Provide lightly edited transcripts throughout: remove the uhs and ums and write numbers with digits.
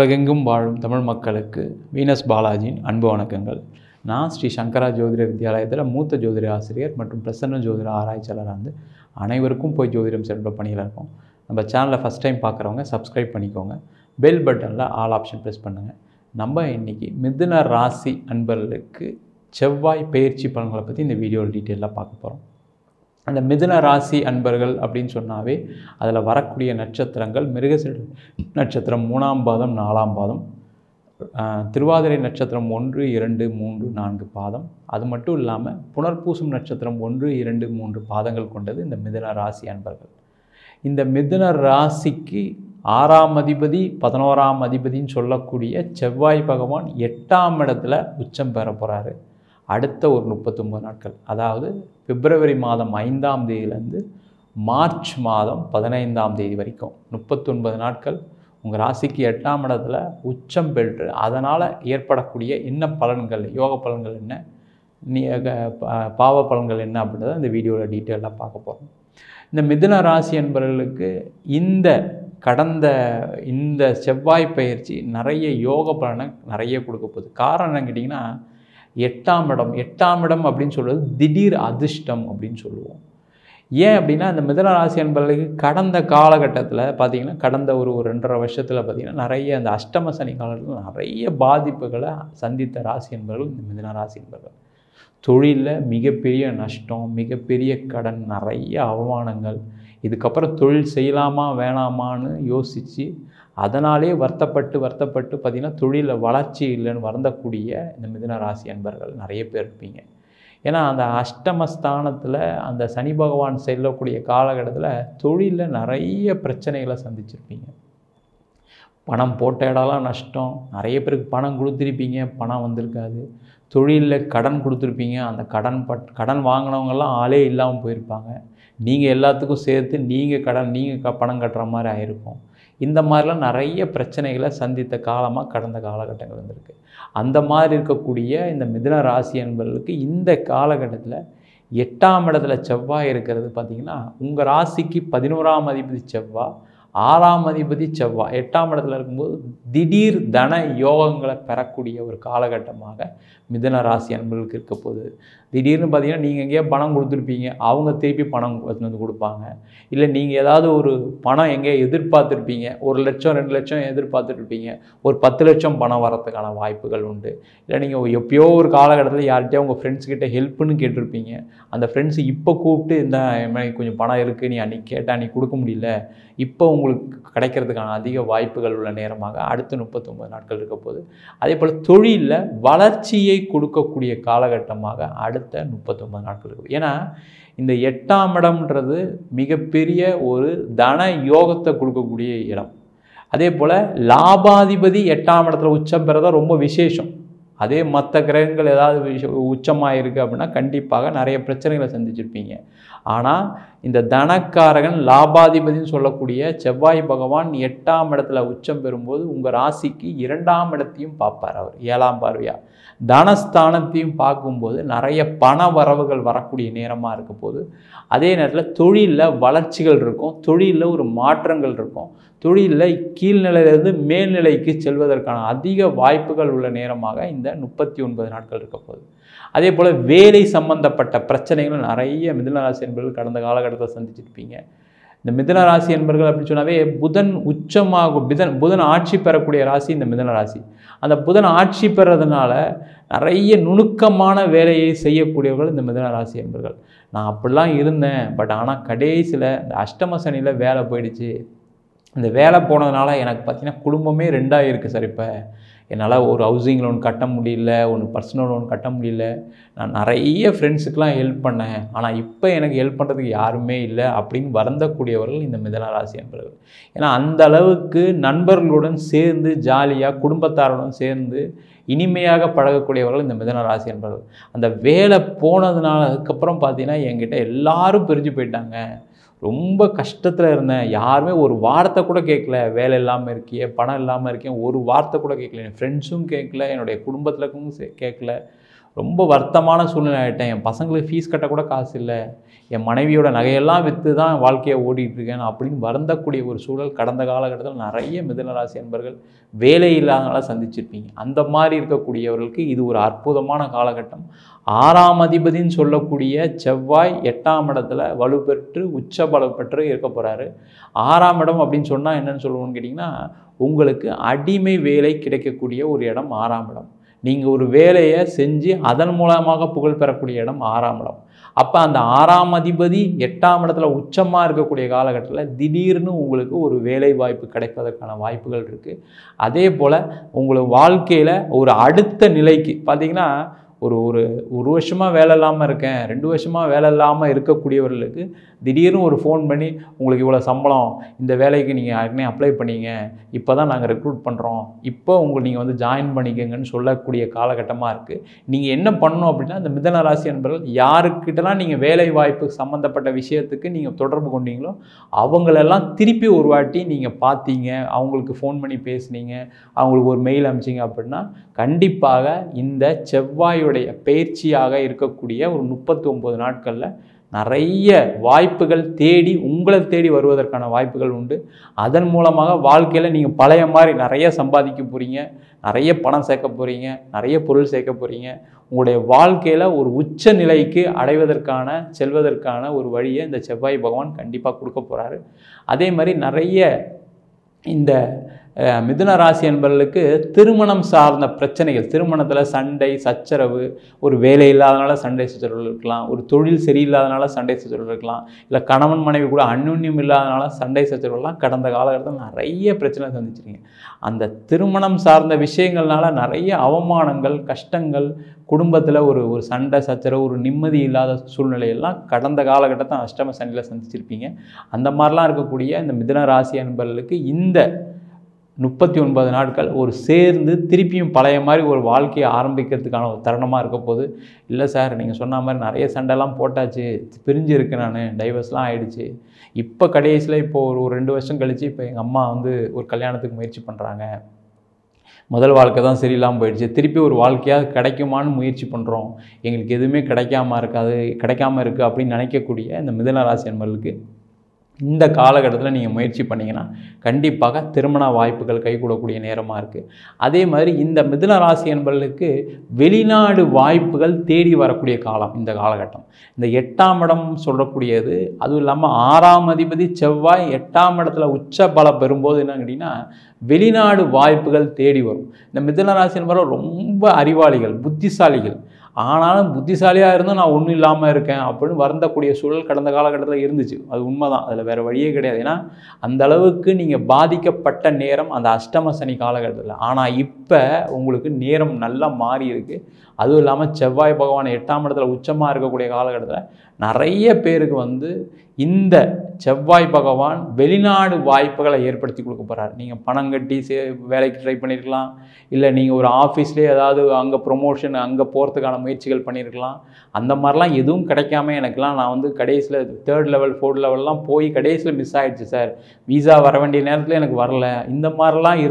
உலகெங்கும் வாழும் தமிழ் மக்களுக்கு வீனஸ் பாலாஜியின் அன்பு வணக்கங்கள். நான் ஸ்ரீ சங்கரா ஜோதிட வித்யாலயத்தில் மூத்த ஜோதிட ஆசிரியர் மற்றும் பிரசன்ன ஜோதிட ஆராய்ச்சியாளராக இருந்து அனைவருக்கும் போய் ஜோதிடம் சென்ற பணியில் இருக்கோம். நம்ம சேனலை ஃபஸ்ட் டைம் பார்க்குறவங்க சப்ஸ்கிரைப் பண்ணிக்கோங்க. பெல் பட்டனில் ஆல் ஆப்ஷன் ப்ரெஸ் பண்ணுங்கள். நம்ம இன்றைக்கி மிதுன ராசி அன்பர்களுக்கு செவ்வாய் பயிற்சி பலன்களை பற்றி இந்த வீடியோவில் டீட்டெயிலாக பார்க்க போகிறோம். அந்த மிதுன ராசி அன்பர்கள் அப்படின்னு சொன்னாவே அதில் வரக்கூடிய நட்சத்திரங்கள் மிருகசீரிட நட்சத்திரம் 3ஆம் பாதம் 4ஆம் பாதம், திருவாதிரை நட்சத்திரம் 1, 2, 3, 4 பாதம், அது மட்டும் இல்லாமல் புனர்பூசம் நட்சத்திரம் 1, 2, 3 பாதங்கள் கொண்டது இந்த மிதுன ராசி அன்பர்கள். இந்த மிதுன ராசிக்கு 6ஆம் அதிபதி 11ஆம் அதிபதின்னு சொல்லக்கூடிய செவ்வாய் பகவான் 8ஆம் இடத்துல உச்சம் பெற போகிறாரு. அடுத்த ஒரு 39 நாட்கள், அதாவது பிப்ரவரி மாதம் 5ஆம் தேதியிலேருந்து மார்ச் மாதம் 15ஆம் தேதி வரைக்கும் 39 நாட்கள் உங்கள் ராசிக்கு 8ஆம் இடத்துல உச்சம் பெற்று அதனால் ஏற்படக்கூடிய என்ன பலன்கள், யோக பலன்கள் என்ன, பாவ பலன்கள் என்ன அப்படின்றத இந்த வீடியோவில் டீட்டெயிலாக பார்க்க போகிறோம். இந்த மிதுன ராசி என்பவர்களுக்கு இந்த செவ்வாய் பயிற்சி நிறைய யோக பலனை நிறைய கொடுக்க போகுது. காரணம் என்னன்னு கேட்டிங்கன்னா, 8ஆம் இடம் அப்படின்னு சொல்கிறது திடீர் அதிர்ஷ்டம் அப்படின்னு சொல்லுவோம். ஏன் அப்படின்னா, இந்த மிதுன ராசி என்பவர்களுக்கு கடந்த காலகட்டத்தில் பார்த்திங்கன்னா, கடந்த ஒரு 2.5 வருஷத்தில் பார்த்திங்கன்னா நிறைய அந்த அஷ்டம சனி காலத்தில் நிறைய பாதிப்புகளை சந்தித்த ராசி என்பவர்கள் இந்த மிதுன ராசி என்பவர்கள். தொழிலில் மிகப்பெரிய நஷ்டம், மிகப்பெரிய கடன், நிறைய அவமானங்கள், இதுக்கப்புறம் தொழில் செய்யலாமா வேணாமான்னு யோசித்து அதனாலே வருத்தப்பட்டு பார்த்திங்கன்னா தொழிலில் வளர்ச்சி இல்லைன்னு வருந்தக்கூடிய இந்த மிதுன ராசி அன்பர்கள் நிறைய பேர் இருப்பீங்க. ஏன்னா அந்த அஷ்டமஸ்தானத்தில் அந்த சனி பகவான் செல்லக்கூடிய காலகட்டத்தில் தொழிலில் நிறைய பிரச்சனைகளை சந்திச்சிருப்பீங்க. பணம் போட்ட இடம்லாம் நஷ்டம், நிறைய பேருக்கு பணம் கொடுத்துருப்பீங்க, பணம் வந்திருக்காது. தொழிலில் கடன் கொடுத்துருப்பீங்க, அந்த கடன் வாங்கினவங்கெல்லாம் ஆளே இல்லாமல் போயிருப்பாங்க. நீங்கள் எல்லாத்துக்கும் சேர்த்து நீங்கள் பணம் கட்டுற மாதிரி ஆயிருக்கும். இந்த மாதிரிலாம் நிறைய பிரச்சனைகளை சந்தித்த காலமாக கடந்த காலகட்டங்கள் வந்திருக்கு. அந்த மாதிரி இருக்கக்கூடிய இந்த மிதுன ராசி என்பவர்களுக்கு இந்த காலகட்டத்தில் 8ஆம் இடத்துல செவ்வாய் இருக்கிறது பார்த்திங்கன்னா, உங்கள் ராசிக்கு 11ஆம் அதிபதி செவ்வாய், 6ஆம் அதிபதி செவ்வாய் 8ஆம் இடத்துல இருக்கும்போது திடீர் தன யோகங்களை பெறக்கூடிய ஒரு காலகட்டமாக மிதுன ராசி அன்பர்களுக்கு இருக்க போகுது. திடீர்னு பார்த்திங்கன்னா, நீங்கள் எங்கேயோ பணம் கொடுத்துருப்பீங்க, அவங்க திருப்பி பணம் வந்து கொடுப்பாங்க. இல்லை நீங்கள் ஏதாவது ஒரு பணம் எங்கேயோ எதிர்பார்த்துருப்பீங்க, 1 லட்சம் 2 லட்சம் எதிர்பார்த்துட்ருப்பீங்க, ஒரு 10 லட்சம் பணம் வரத்துக்கான வாய்ப்புகள் உண்டு. இல்லை நீங்கள் எப்பயோ ஒரு காலகட்டத்தில் யார்கிட்டயோ உங்கள் ஃப்ரெண்ட்ஸ்கிட்ட ஹெல்ப்புன்னு கேட்டிருப்பீங்க, அந்த ஃப்ரெண்ட்ஸு இப்போ கூப்பிட்டு இந்த மாதிரி கொஞ்சம் பணம் இருக்குது, நீ அன்றைக்கி கேட்டால் நீ கொடுக்க முடியல, இப்போ உங்களுக்கு கிடைக்கிறதுக்கான அதிக வாய்ப்புகள் உள்ள நேரமாக அடுத்த 39 நாட்கள் இருக்க போது. அதே போல் தொழிலில் வளர்ச்சியை கொடுக்கக்கூடிய காலகட்டமாக அடுத்த 39 நாட்கள் இருக்குது. ஏன்னா இந்த 8ஆம் இடம்ன்றது மிகப்பெரிய ஒரு தன யோகத்தை கொடுக்கக்கூடிய இடம். அதே போல் லாபாதிபதி 8ஆம் இடத்துல உச்சம் பெறதான் ரொம்ப விசேஷம். அதே மற்ற கிரகங்கள் ஏதாவது உச்சமாக இருக்குது அப்படின்னா கண்டிப்பாக நிறைய பிரச்சனைகளை சந்திச்சிருப்பீங்க. ஆனால் இந்த தனக்காரகன் லாபாதிபதினு சொல்லக்கூடிய செவ்வாய் பகவான் 8ஆம் இடத்துல உச்சம் பெறும்போது உங்கள் ராசிக்கு 2ஆம் இடத்தையும் பார்ப்பார். அவர் 7ஆம் பார்வையாக தனஸ்தானத்தையும் பார்க்கும்போது நிறைய பண வரவுகள் வரக்கூடிய நேரமாக இருக்க போது. அதே நேரத்தில் தொழிலில் வளர்ச்சிகள் இருக்கும், தொழிலில் ஒரு மாற்றங்கள் இருக்கும், தொழிலில் கீழ்நிலையிலிருந்து மேல்நிலைக்கு செல்வதற்கான அதிக வாய்ப்புகள் உள்ள நேரமாக இந்த 39 நாட்கள் இருக்க போகுது. அதே போல் வேலை சம்பந்தப்பட்ட பிரச்சனைகளும் நிறைய மிதுன ராசி என்பவர்கள் கடந்த காலகட்டத்தில் சந்திச்சிருப்பீங்க. இந்த மிதுன ராசி என்பவர்கள் அப்படின்னு சொன்னாவே புதன் உச்சமாகும், புதன் ஆட்சி பெறக்கூடிய ராசி இந்த மிதுன ராசி. அந்த புதன் ஆட்சி பெறதுனால நிறைய நுணுக்கமான வேலையை செய்யக்கூடியவர்கள் இந்த மிதுன ராசி என்பவர்கள். நான் அப்படிலாம் இருந்தேன், பட் ஆனால் கடைசியில் இந்த அஷ்டம சனியில் வேலை போயிடுச்சு. இந்த வேலை போனதுனால எனக்கு பார்த்திங்கன்னா குடும்பமே 2ஆக இருக்குது சார். இப்போ என்னால் ஒரு ஹவுசிங் லோன் கட்ட முடியல, ஒன்று பர்சனல் லோன் கட்ட முடியல, நான் நிறைய ஃப்ரெண்ட்ஸுக்கெலாம் ஹெல்ப் பண்ணேன், ஆனால் இப்போ எனக்கு ஹெல்ப் பண்ணுறதுக்கு யாருமே இல்லை அப்படின்னு வருந்தக்கூடியவர்கள் இந்த மிதுன ராசி என்பவர்கள். ஏன்னா அந்த அளவுக்கு நண்பர்களுடன் சேர்ந்து ஜாலியாக குடும்பத்தாருடன் சேர்ந்து இனிமையாக பழகக்கூடியவர்கள் இந்த மிதுன ராசி என்பவர்கள். அந்த வேலை போனதுனால அதுக்கப்புறம் பார்த்திங்கன்னா என்கிட்ட எல்லாரும் பிரிஞ்சு போயிட்டாங்க, ரொம்ப கஷ்டத்தில் இருந்தேன், யாருமே ஒரு வார்த்தை கூட கேட்கல, வேலை இல்லாமல் இருக்கியே, பணம் இல்லாமல் இருக்கேன், ஒரு வார்த்தை கூட கேட்கல, என் ஃப்ரெண்ட்ஸும் கேட்கல, என்னுடைய குடும்பத்தில் இருக்கவங்க கேட்கல, ரொம்ப வருத்தமான சூழ்நிலை ஆகிட்டேன், என் பசங்களுக்கு ஃபீஸ் கட்ட கூட காசு இல்லை, என் மனைவியோட நகையெல்லாம் விற்று தான் வாழ்க்கையை ஓடிட்டுருக்கேன் அப்படின்னு வருந்தக்கூடிய ஒரு சூழல் கடந்த காலகட்டத்தில் நிறைய மிதுன ராசி அன்பர்கள் வேலை இல்லாதனால சந்திச்சிருப்பீங்க. அந்த மாதிரி இருக்கக்கூடியவர்களுக்கு இது ஒரு அற்புதமான காலகட்டம். 6ஆம் அதிபதின்னு சொல்லக்கூடிய செவ்வாய் 8ஆம் இடத்துல வலுப்பெற்று உச்ச பலம் பெற்று இருக்க போகிறாரு. 6ஆம் இடம் அப்படின்னு சொன்னால் என்னென்னு சொல்லுவோம்னு கேட்டிங்கன்னா, உங்களுக்கு அடிமை வேலை கிடைக்கக்கூடிய ஒரு இடம் 6ஆம் இடம். நீங்கள் ஒரு வேலையை செஞ்சு அதன் மூலமாக புகழ் பெறக்கூடிய இடம் 6ஆம் இடம். அப்போ அந்த 6ஆம் அதிபதி 8ஆம் இடத்துல உச்சமாக இருக்கக்கூடிய காலகட்டத்தில் திடீர்னு உங்களுக்கு ஒரு வேலை வாய்ப்பு கிடைப்பதற்கான வாய்ப்புகள் இருக்குது. அதே போல் உங்களுக்கு வாழ்க்கையில் ஒரு அடுத்த நிலைக்கு பார்த்தீங்கன்னா, ஒரு வருஷமாக வேலை இல்லாமல் இருக்கேன், 2 வருஷமாக வேலை இல்லாமல் இருக்கக்கூடியவர்களுக்கு திடீர்னு ஒரு ஃபோன் பண்ணி உங்களுக்கு இவ்வளோ சம்பளம், இந்த வேலைக்கு நீங்கள் யாருக்குனே அப்ளை பண்ணிங்க, இப்போ தான் நாங்கள் ரெக்ரூட் பண்ணுறோம், இப்போ நீங்கள் வந்து ஜாயின் பண்ணிக்கங்கன்னு சொல்லக்கூடிய காலகட்டமாக இருக்குது. நீங்கள் என்ன பண்ணணும் அப்படின்னா, இந்த மிதுன ராசி என்பவர்கள் யாருக்கிட்டலாம் நீங்கள் வேலை வாய்ப்பு சம்மந்தப்பட்ட விஷயத்துக்கு நீங்கள் தொடர்பு கொண்டீங்களோ அவங்களெல்லாம் திருப்பி ஒரு வாட்டி நீங்கள் பார்த்தீங்க, அவங்களுக்கு ஃபோன் பண்ணி பேசுனீங்க, அவங்களுக்கு ஒரு மெயில் அனுப்பிச்சிங்க அப்படின்னா கண்டிப்பாக இந்த செவ்வாயோடைய பயிற்சியாக இருக்கக்கூடிய ஒரு 39 நாட்களில் நிறைய வாய்ப்புகள் உங்களை தேடி வருவதற்கான வாய்ப்புகள் உண்டு. அதன் மூலமாக வாழ்க்கையில் நீங்கள் பழைய மாதிரி நிறைய சம்பாதிக்க போகிறீங்க, நிறைய பணம் சேர்க்க போகிறீங்க, நிறைய பொருள் சேர்க்க போகிறீங்க. உங்களுடைய வாழ்க்கையில் ஒரு உச்ச நிலைக்கு செல்வதற்கான ஒரு வழியை இந்த செவ்வாய் பகவான் கண்டிப்பாக கொடுக்க போகிறாரு. அதே மாதிரி நிறைய இந்த மிதுன ராசி என்பவர்களுக்கு திருமணம் சார்ந்த பிரச்சனைகள், திருமணத்தில் சண்டை சச்சரவு, ஒரு வேலை இல்லாதனால சண்டை சச்சரவு இருக்கலாம், ஒரு தொழில் சரியில்லாதனால சண்டை சச்சரவு இருக்கலாம், இல்லை கணவன் மனைவி கூட அந்யோன்யம் இல்லாதனால சண்டை சச்சரவுலாம் கடந்த காலகட்டத்தில் நிறைய பிரச்சனை சந்திச்சிருக்கீங்க. அந்த திருமணம் சார்ந்த விஷயங்கள்னால நிறைய அவமானங்கள், கஷ்டங்கள், குடும்பத்தில் ஒரு சண்டை சச்சரவு, ஒரு நிம்மதி இல்லாத சூழ்நிலையெல்லாம் கடந்த காலகட்டத்தை அஷ்டம சனியில் சந்திச்சிருப்பீங்க. அந்த மாதிரிலாம் இருக்கக்கூடிய இந்த மிதுன ராசி அன்பர்களுக்கு இந்த 39 நாட்கள் ஒரு சேர்ந்து திருப்பியும் பழைய மாதிரி ஒரு வாழ்க்கையை ஆரம்பிக்கிறதுக்கான ஒரு தருணமாக இருக்க போது. இல்லை சார், நீங்கள் சொன்ன மாதிரி நிறைய சண்டைலாம் போட்டாச்சு, பிரிஞ்சு இருக்கு, நான் டைவர்ஸ்லாம் ஆகிடுச்சு, இப்போ கடைசியில் இப்போது ஒரு 2 வருஷம் கழித்து இப்போ எங்கள் அம்மா வந்து ஒரு கல்யாணத்துக்கு முயற்சி பண்ணுறாங்க, முதல் வாழ்க்கை தான் சரியில்லாமல் போயிடுச்சு, திருப்பி ஒரு வாழ்க்கையாக கிடைக்குமான்னு முயற்சி பண்ணுறோம், எங்களுக்கு எதுவுமே கிடைக்காம இருக்குது அப்படின்னு நினைக்கக்கூடிய இந்த மிதுன ராசி அன்பர்களுக்கு இந்த காலகட்டத்தில் நீங்கள் முயற்சி பண்ணிங்கன்னா கண்டிப்பாக திருமண வாய்ப்புகள் கைகூடக்கூடிய நேரமாக இருக்குது. அதே மாதிரி இந்த மிதுன ராசி என்பவர்களுக்கு வெளிநாடு வாய்ப்புகள் தேடி வரக்கூடிய காலம் இந்த காலகட்டம். இந்த 8ஆம் இடம் சொல்லக்கூடியது, அதுவும் இல்லாமல் 6ஆம் அதிபதி செவ்வாய் 8ஆம் இடத்துல உச்ச பலம் பெறும்போது என்ன கேட்டிங்கன்னா வெளிநாடு வாய்ப்புகள் தேடி வரும். இந்த மிதுன ராசி என்பவர்கள் ரொம்ப அறிவாளிகள், புத்திசாலிகள். ஆனாலும் புத்திசாலியாக இருந்தும் நான் ஒன்றும் இல்லாமல் இருக்கேன் அப்படின்னு வருந்தக்கூடிய சூழல் கடந்த காலகட்டத்தில் இருந்துச்சு. அது உண்மைதான், அதில் வேறு வழியே கிடையாது. ஏன்னா அந்த அளவுக்கு நீங்கள் பாதிக்கப்பட்ட நேரம் அந்த அஷ்டம சனி காலகட்டத்தில். ஆனால் இப்போ உங்களுக்கு நேரம் நல்லா மாறி இருக்குது. அதுவும் இல்லாமல் செவ்வாய் பகவான் 8ஆம் இடத்துல உச்சமாக இருக்கக்கூடிய காலகட்டத்தில் நிறைய பேருக்கு வந்து இந்த செவ்வாய் பகவான் வெளிநாடு வாய்ப்புகளை ஏற்படுத்தி கொடுக்க போகிறார். நீங்கள் பணம் கட்டி வேலைக்கு ட்ரை பண்ணியிருக்கலாம், இல்லை நீங்கள் ஒரு ஆஃபீஸ்லேயே ஏதாவது அங்கே ப்ரொமோஷன் அங்கே போகிறதுக்கான முயற்சிகள் பண்ணியிருக்கலாம். அந்த மாதிரிலாம் எதுவும் கிடைக்காம எனக்குலாம் நான் வந்து கடைசியில் 3rd லெவல் 4th லெவல்லாம் போய் கடைசியில் மிஸ் ஆகிடுச்சு சார், வீசா வர வேண்டிய நேரத்தில் எனக்கு வரல, இந்த மாதிரிலாம்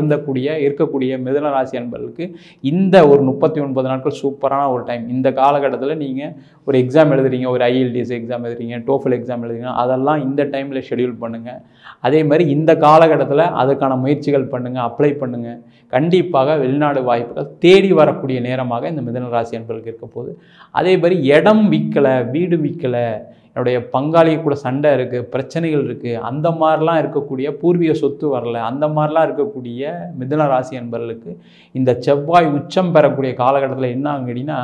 இருக்கக்கூடிய மிதுன ராசி அன்பர்களுக்கு இந்த ஒரு 39 நாட்கள் சூப்பரான ஒரு டைம். இந்த காலகட்டத்தில் நீங்கள் ஒரு எக்ஸாம் எழுதுறீங்க, ஒரு IELTS எக்ஸாம் எழுதுறீங்க, TOEFL எக்ஸாம் எழுதுறீங்க, அதெல்லாம் இந்த டைமில் ஷெடியூல் பண்ணுங்கள். அதே மாதிரி இந்த காலகட்டத்தில் அதுக்கான முயற்சிகள் பண்ணுங்கள், அப்ளை பண்ணுங்கள். கண்டிப்பாக வெளிநாடு வாய்ப்புகள் தேடி வரக்கூடிய நேரமாக இந்த மிதுன ராசி அன்பர்களுக்கு இருக்க போகுது. அதே மாதிரி இடம் விற்கலை, வீடு விற்கலை, என்னுடைய பங்காளி கூட சண்டை இருக்குது, பிரச்சனைகள் இருக்குது, அந்த மாதிரிலாம் இருக்கக்கூடிய பூர்வீக சொத்து வரல, அந்த மாதிரிலாம் இருக்கக்கூடிய மிதுன ராசி அன்பர்களுக்கு இந்த செவ்வாய் உச்சம் பெறக்கூடிய காலகட்டத்தில் என்ன ஆகுங்கன்னா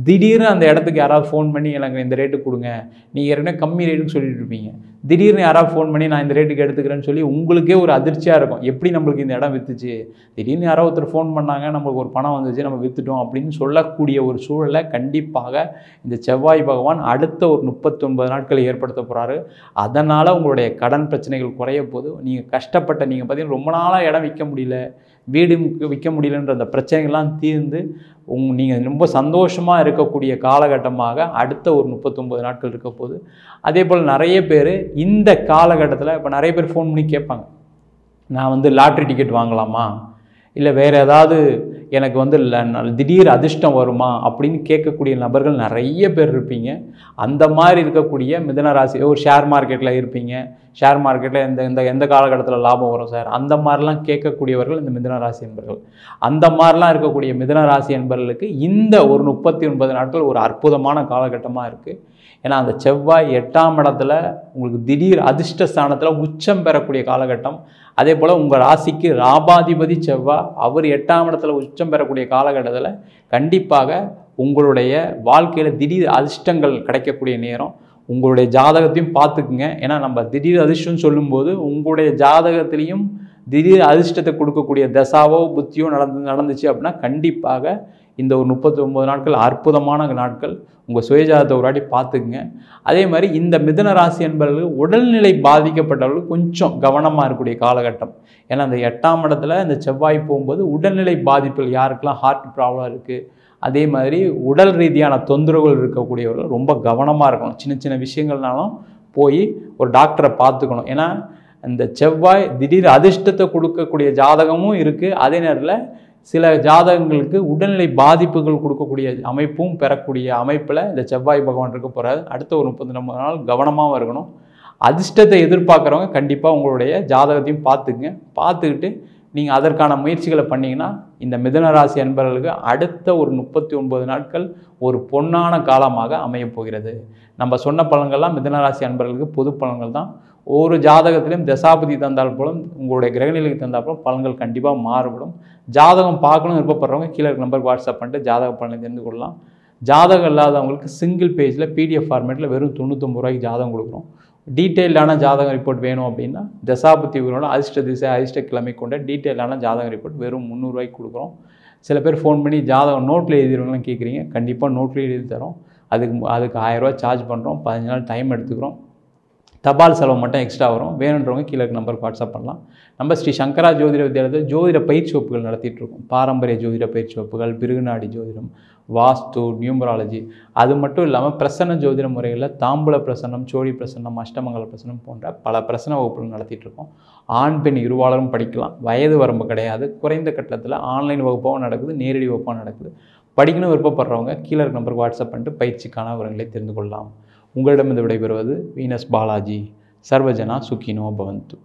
திடீர்னு அந்த இடத்துக்கு யாராவது ஃபோன் பண்ணி எனக்கு இந்த ரேட்டுக்கு கொடுங்க, நீங்கள் ஏற்கனவே கம்மி ரேட்டுன்னு சொல்லிட்டு இருப்பீங்க, திடீர்னு யாராவது ஃபோன் பண்ணி நான் இந்த ரேட்டுக்கு எடுத்துக்கிறேன்னு சொல்லி உங்களுக்கே ஒரு அதிர்ச்சியாக இருக்கும். எப்படி நம்மளுக்கு இந்த இடம் விற்றுச்சு, திடீர்னு யாராவது ஒருத்தர் ஃபோன் பண்ணாங்க, நம்மளுக்கு ஒரு பணம் வந்துச்சு, நம்ம விற்றுட்டோம் அப்படின்னு சொல்லக்கூடிய ஒரு சூழலை கண்டிப்பாக இந்த செவ்வாய் பகவான் அடுத்த ஒரு 39 நாட்களை ஏற்படுத்த போகிறாரு. அதனால் உங்களுடைய கடன் பிரச்சனைகள் குறைய போது. நீங்கள் கஷ்டப்பட்ட, நீங்கள் பார்த்தீங்கன்னா ரொம்ப நாளாக இடம் விற்க முடியல, வீடு விற்க முடியலன்ற அந்த பிரச்சனைகள்லாம் தீர்ந்து நீங்கள் ரொம்ப சந்தோஷமாக இருக்கக்கூடிய காலகட்டமாக அடுத்த ஒரு 39 நாட்கள் இருக்க போகுது. அதே போல் நிறைய பேர் இந்த காலகட்டத்தில் இப்போ நிறைய பேர் ஃபோன் பண்ணி கேட்பாங்க, நான் வந்து லாட்ரி டிக்கெட் வாங்கலாமா, இல்லை வேறு ஏதாவது எனக்கு வந்து திடீர் அதிர்ஷ்டம் வருமா அப்படின்னு கேட்கக்கூடிய நபர்கள் நிறைய பேர் இருப்பீங்க. அந்த மாதிரி இருக்கக்கூடிய மிதுன ராசி, ஒரு ஷேர் மார்க்கெட்டில் இருப்பீங்க, ஷேர் மார்க்கெட்டில் எந்த காலகட்டத்தில் லாபம் வரும் சார், அந்த மாதிரிலாம் கேட்கக்கூடியவர்கள் இந்த மிதுன ராசி என்பர்கள். அந்த மாதிரிலாம் இருக்கக்கூடிய மிதுன ராசி என்பவர்களுக்கு இந்த ஒரு 39 நாட்கள் ஒரு அற்புதமான காலகட்டமாக இருக்குது. ஏன்னா அந்த செவ்வாய் 8ஆம் இடத்துல உங்களுக்கு திடீர் அதிர்ஷ்ட ஸ்தானத்தில் உச்சம் பெறக்கூடிய காலகட்டம். அதே போல் உங்கள் ராசிக்கு ராபாதிபதி செவ்வாய் அவர் 8ஆம் இடத்துல உச்சம் பெறக்கூடிய காலகட்டத்தில் கண்டிப்பாக உங்களுடைய வாழ்க்கையில் திடீர் அதிர்ஷ்டங்கள் கிடைக்கக்கூடிய நேரம். உங்களுடைய ஜாதகத்தையும் பார்த்துக்குங்க. ஏன்னா நம்ம திடீர் அதிர்ஷ்டம் சொல்லும்போது உங்களுடைய ஜாதகத்திலையும் திடீர் அதிர்ஷ்டத்தை கொடுக்கக்கூடிய தசாவோ புத்தியோ நடந்துச்சு அப்படின்னா கண்டிப்பாக இந்த ஒரு 39 நாட்கள் அற்புதமான நாட்கள். உங்கள் சுயஜாதத்தை ஒரு வாட்டி பார்த்துக்குங்க. அதே மாதிரி இந்த மிதுன ராசி என்பவர்கள் உடல்நிலை பாதிக்கப்பட்டவர்கள் கொஞ்சம் கவனமாக இருக்கக்கூடிய காலகட்டம். ஏன்னா அந்த 8ஆம் இடத்துல இந்த செவ்வாய் போகும்போது உடல்நிலை பாதிப்புகள், யாருக்கெல்லாம் ஹார்ட் ப்ராப்ளம் இருக்குது, அதே மாதிரி உடல் ரீதியான தொந்தரவுகள் இருக்கக்கூடியவர்கள் ரொம்ப கவனமாக இருக்கணும். சின்ன சின்ன விஷயங்கள்னாலும் போய் ஒரு டாக்டரை பார்த்துக்கணும். ஏன்னா இந்த செவ்வாய் திடீர் அதிர்ஷ்டத்தை கொடுக்கக்கூடிய ஜாதகமும் இருக்குது. அதே நேரத்தில் சில ஜாதகங்களுக்கு உடல்நிலை பாதிப்புகள் கொடுக்கக்கூடிய அமைப்பும் பெறக்கூடிய அமைப்பில் இந்த செவ்வாய் பகவான் இருக்க போகிறாரு. அடுத்த ஒரு 39 நாள் கவனமாகவும் இருக்கணும். அதிர்ஷ்டத்தை எதிர்பார்க்குறவங்க கண்டிப்பாக உங்களுடைய ஜாதகத்தையும் பார்த்துக்குங்க. பார்த்துக்கிட்டு நீங்கள் அதற்கான முயற்சிகளை பண்ணிங்கன்னா இந்த மிதுன ராசி அன்பர்களுக்கு அடுத்த ஒரு 39 நாட்கள் ஒரு பொன்னான காலமாக அமையப்போகிறது. நம்ம சொன்ன பலன்கள்லாம் மிதுன ராசி அன்பர்களுக்கு பொது பலன்கள் தான். ஒரு ஜாதகத்திலையும் தசாபதி தந்தால் போலும் உங்களுடைய கிரகநிலைக்கு தந்தால் போலும் பலன்கள் கண்டிப்பாக மாறுபடும். ஜாதகம் பார்க்கணும் விருப்பப்படுறவங்க கீழே நம்பருக்கு வாட்ஸ்அப் பண்ணிட்டு ஜாதக பலனை தெரிந்து கொள்ளலாம். ஜாதகம் இல்லாதவங்களுக்கு சிங்கிள் பேஜில் PDF ஃபார்மேட்டில் வெறும் 99 ரூபாய்க்கு ஜாதகம் கொடுக்குறோம். டீட்டெயிலான ஜாதக ரிப்போர்ட் வேணும் அப்படின்னா தசாபதி விவரம், அதிர்ஷ்ட திசை, அதிர்ஷ்ட கிழமை கொண்ட டீட்டெயிலான ஜாதக ரிப்போர்ட் வெறும் 300 ரூபாய்க்கு கொடுக்குறோம். சில பேர் ஃபோன் பண்ணி ஜாதகம் நோட்டில் எழுதிடுவாங்கன்னு கேட்குறீங்க. கண்டிப்பாக நோட்டில் எழுதி தரோம். அதுக்கு 1000 ரூபா சார்ஜ் பண்ணுறோம். 15 நாள் டைம் எடுத்துக்கிறோம். தபால் செலவு மட்டும் எக்ஸ்ட்ரா வரும். வேணுன்றவங்க கீழே நம்பருக்கு வாட்ஸ்அப் பண்ணலாம். நம்ம ஸ்ரீ சங்கரா ஜோதிட வித்யாலயத்தில் ஜோதிட பயிற்சி வகுப்புகள் நடத்திட்டு இருக்கோம். பாரம்பரிய ஜோதிட பயிற்சி வகுப்புகள், பிருகுநாடி ஜோதிடம், வாஸ்து, நியூமராலஜி, அது மட்டும் இல்லாமல் பிரசன்ன ஜோதிட முறைகளில் தாம்பூல பிரசன்னம், சோழி பிரசன்னம், அஷ்டமங்கல பிரசன்னம் போன்ற பல பிரசன்ன வகுப்புகள் நடத்திட்டு இருக்கோம். ஆண் பெண் இருவாளரும் படிக்கலாம். வயது வரம்பு கிடையாது. குறைந்த கட்டத்தில் ஆன்லைன் வகுப்பாகவும் நடக்குது, நேரடி வகுப்பாகவும் நடக்குது. படிக்கணும் விருப்பப்படுறவங்க கீழே நம்பருக்கு வாட்ஸ்அப் பண்ணிட்டு பயிற்சிக்கான விவரங்களை தெரிந்து கொள்ளலாம். உங்களிடம் இந்த விடைபெறுவது வீனஸ் பாலாஜி. சர்வஜனா சுகினோ பவந்து.